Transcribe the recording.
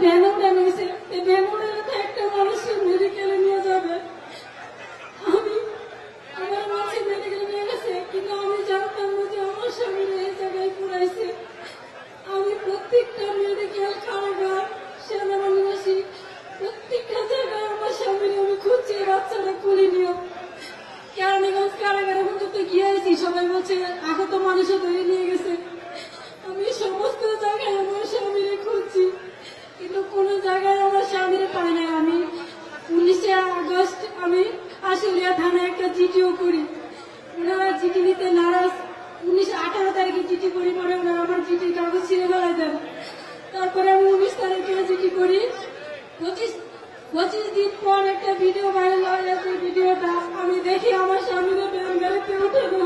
Van উঠানো হয়েছে, এই ভ্যান উঠানো তো একটা মানুষের মেডিকেলে নিয়ে যাবে। আমি আমার মাঝে মেডিকেলে নিয়ে গেছে, কিন্তু আমি জানতাম না যে আমার স্বামীর এই জায়গায় পুরাইছে। আমি প্রত্যেকটা মেডিকেল, কারাগার, সেনাবাহিনী, প্রত্যেকটা জায়গায় আমার স্বামীর আমি খুঁজছি, বাচ্চাটা খুলে নিও। কেরানীগঞ্জ কারাগারে পর্যন্ত গিয়েছি, সবাই বলছে আহত মানুষও ধরে নিয়ে গেছে। আমি সমস্ত জায়গায় আমার স্বামীরে খুঁজছি, কিন্তু কোন জায়গায় আমার স্বামীরে পাই না। আমি 19 আগস্ট আমি আশুলিয়া থানায় একটা জিডিও করি, ওনারা জিডি নিতে নারাজ। 18 তারিখে জিডি করি, পরে ওনারা আমার জিডির কাগজ ছিঁড়ে ফেলাই দেন। তারপরে আমি 19 তারিখে জিডি করি। 25 দিন পর একটা ভিডিও ভাইরাল হয়, ভিডিওটা আমি দেখি আমার স্বামীরে ভ্যান গাড়িতে উঠে গেল।